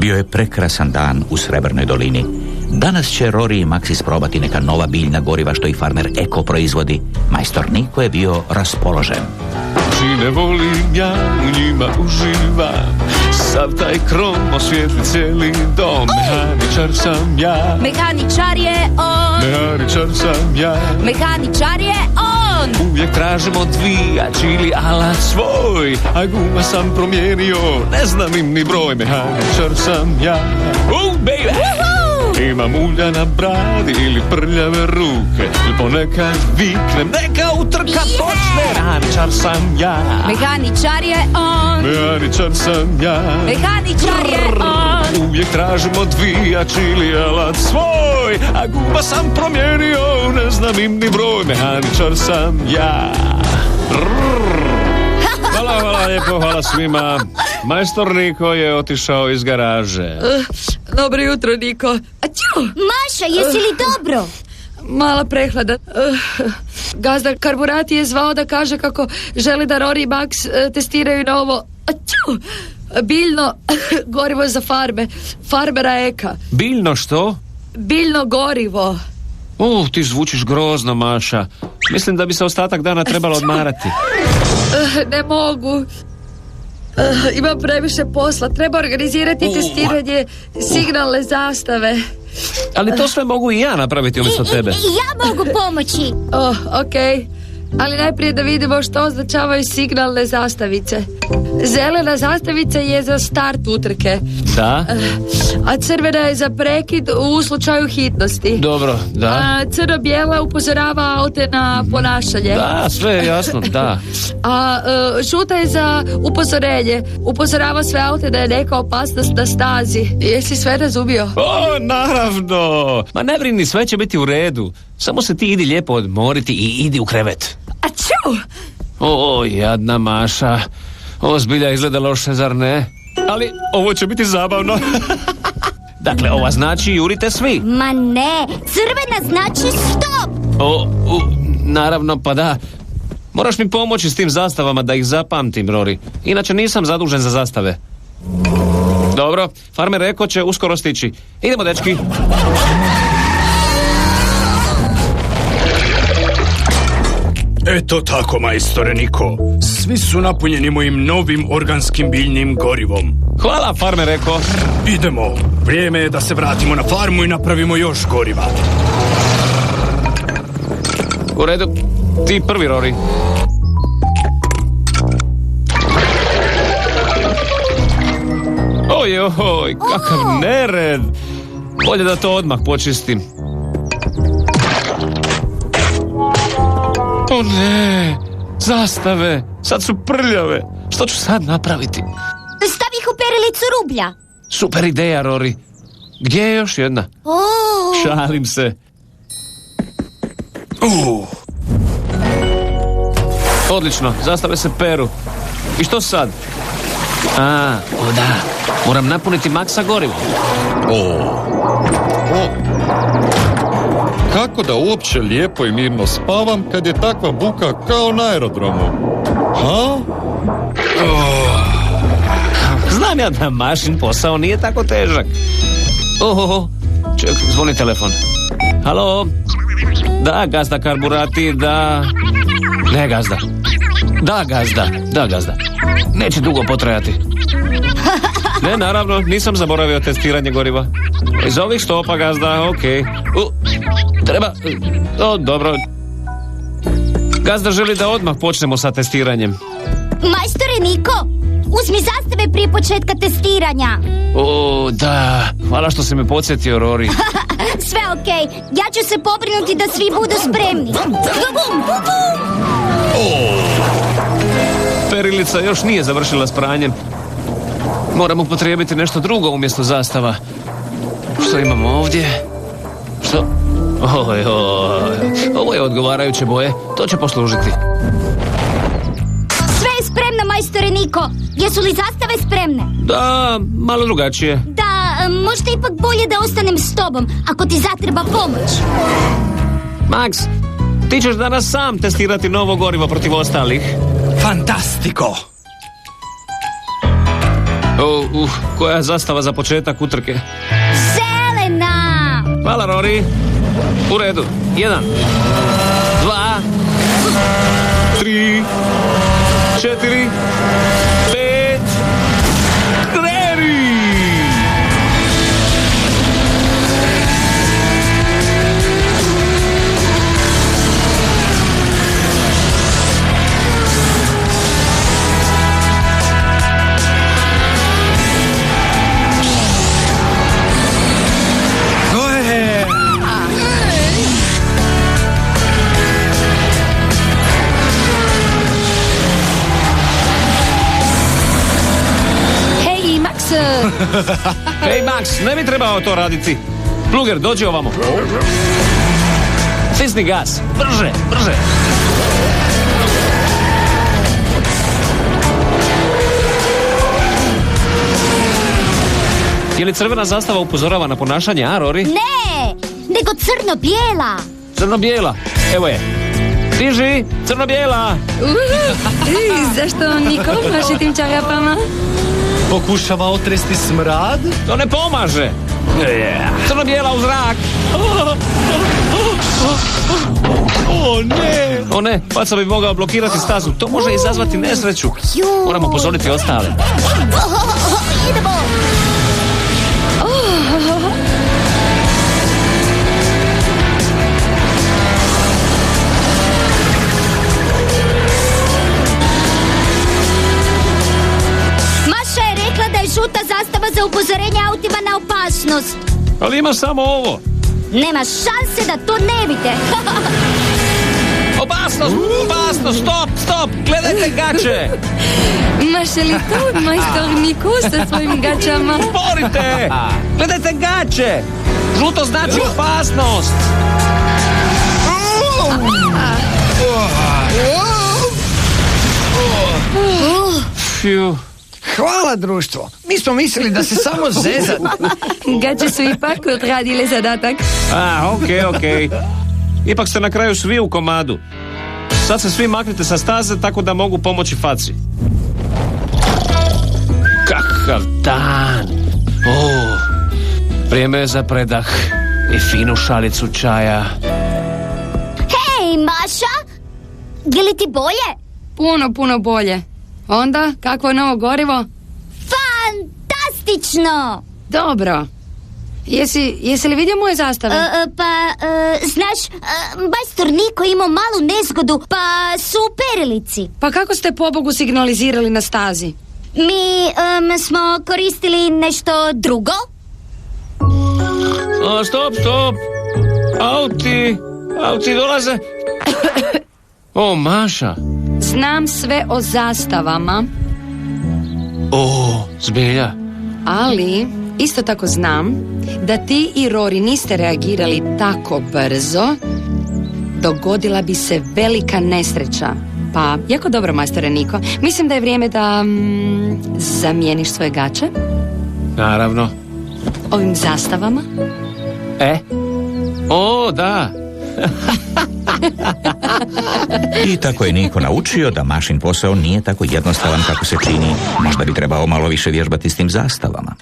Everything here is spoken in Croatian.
Bio je prekrasan dan u Srebrnoj dolini. Danas će Rory i Max isprobati neka nova biljna goriva što i farmer Eko proizvodi. Majstor Niko je bio raspoložen. Ne volim ja, u njima uživam. Sav taj krom osvijetli cijeli dom. Mehaničar sam ja. Mehaničar je on. Mehaničar sam ja. Mehaničar je on. Uvijek tražim odvijač ili alat svoj. A guma sam promijenio, ne znam im ni broj. Mehaničar sam ja. Baby! Imam ulja na bradi ili prljave ruke. Ili ponekad viknem, neka utrka počne. Mehaničar sam ja. Mehaničar je on. Mehaničar sam ja. Mehaničar je on. Uvijek tražim odvijač ili alat svoj. A guma sam promijenio, ne znam im ni broj. Mehaničar sam ja. Hvala lijepo, hvala svima. Majstor Niko je otišao iz garaže. Dobro jutro, Niko. Aću! Maša, jesi li dobro? Mala prehlada. Gazda Karburati je zvao da kaže kako želi da Rory i Max testiraju novo biljno gorivo za farme. Farmera Eka. Biljno što? Biljno gorivo. Ti zvučiš grozno, Maša. Mislim da bi se ostatak dana trebalo odmarati. Ne mogu. Imam previše posla. Treba organizirati testiranje signalne zastave. Ali to sve mogu i ja napraviti umjesto tebe. Ja mogu pomoći. Okej. Ali najprije da vidimo što označavaju signalne zastavice. Zelena zastavica je za start utrke. Da. A crvena je za prekid u slučaju hitnosti. Dobro, da. Crno-bijela upozorava aute na ponašanje. Da, sve je jasno, da. A žuta je za upozorenje. Upozorava sve aute da je neka opasnost na stazi. Jesi sve razumio? Naravno. Ma ne brini, sve će biti u redu. Samo se ti idi lijepo odmoriti i idi u krevet. Aću! Jadna Maša. Ovo zbilja izgleda loše, zar ne? Ali ovo će biti zabavno. Dakle, ova znači jurite svi. Ma ne, crvena znači stop. Naravno, pa da. Moraš mi pomoći s tim zastavama da ih zapamtim, Rory. Inače nisam zadužen za zastave. Dobro, farmer Eko će uskoro stići. Idemo, dečki. Eto tako, majstore Niko. Svi su napunjeni mojim novim organskim biljnim gorivom. Hvala, farmer Eko. Idemo. Vrijeme je da se vratimo na farmu i napravimo još goriva. U redu. Ti prvi, Rory. Oj, kakav nered. Bolje da to odmah počistim. O ne, zastave, sad su prljave. Što ću sad napraviti? Stavi ih u perilicu rublja. Super ideja, Rory. Gdje je još jedna? Šalim se. Odlično, zastave se peru. I što sad? Da, moram napuniti Maxa gorivom. Kako da uopće lijepo i mirno spavam kad je takva buka kao na aerodromu? Znam ja da Mašin posao nije tako težak. Ček, zvoni telefon. Halo? Da, gazda Karburati, da. Ne, gazda. Da, gazda. Neće dugo potrajati. Ne, naravno, nisam zaboravio testiranje goriva. Iz ovih stopa, gazda, okej. Treba... dobro. Gazda želi da odmah počnemo sa testiranjem. Majstore Niko, uzmi zastave prije početka testiranja. Da, hvala što si me podsjetio, Rory. Sve okej, ja ću se pobrinuti da svi budu spremni. Perilica još nije završila s pranjem. Moram upotrijebiti nešto drugo umjesto zastava. Što imamo ovdje? Što? Ovo je odgovarajuće boje. To će poslužiti. Sve je spremno, majstore Niko. Jesu li zastave spremne? Da, malo drugačije. Da, možda ipak bolje da ostanem s tobom, ako ti zatreba pomoć. Max, ti ćeš danas sam testirati novo gorivo protiv ostalih. Fantastiko! Koja zastava za početak utrke? Zelena! Hvala, Rory. U redu. 1, 2, 3, 4, 5, kreni! Hej, Max, ne bi trebao to raditi. Pluger, dođi ovamo. Stisni gas. Brže, brže. Je li crvena zastava upozorava na ponašanje, a, Rory? Ne, nego crno-bijela. Crno-bijela. Evo je. Stiži, crno-bijela. Zašto Niko maši tim čarapama? Pokušava otresti smrad? To ne pomaže. Crno-bijela u zrak. O ne, faca bi mogao blokirati stazu. To može izazvati nesreću. Moramo upozoriti ostale. Idemo! Maša je rekla da je žuta zastava za upozorenje autima na opasnost. Ali ima samo ovo. Nema šanse da to ne vide. Opasnost, opasnost, stop, gledajte gače. Maše li to majstor Niko sa svojim gačama? Borite, gledajte gače. Žuto znači opasnost. Fiu. Hvala, društvo. Mi smo mislili da se samo zezat. Gače su ipak odradile zadatak. Okej. Ipak ste na kraju svi u komadu. Sad se svi maknite sa staze tako da mogu pomoći faci. Kakav dan. Vrijeme je za predah i finu šalicu čaja. Hej, Maša! Je li ti bolje? Puno bolje. Onda, kakvo je novo gorivo? Fantastično! Dobro. Jesi li vidio moje zastave? Znaš, majstor Niko imao malu nezgodu, pa su u perilici. Pa kako ste pobogu signalizirali na stazi? Mi smo koristili nešto drugo. Stop. Auti dolaze. Maša. Znam sve o zastavama. Zbilja. Ali isto tako znam da ti i Rory niste reagirali tako brzo, dogodila bi se velika nesreća. Pa, jako dobro, majstore Niko. Mislim da je vrijeme da zamijeniš svoje gače. Naravno. Ovim zastavama. Da. I tako je Niko naučio da Mašin posao nije tako jednostavan kako se čini. Možda bi trebao malo više vježbati s tim zastavama.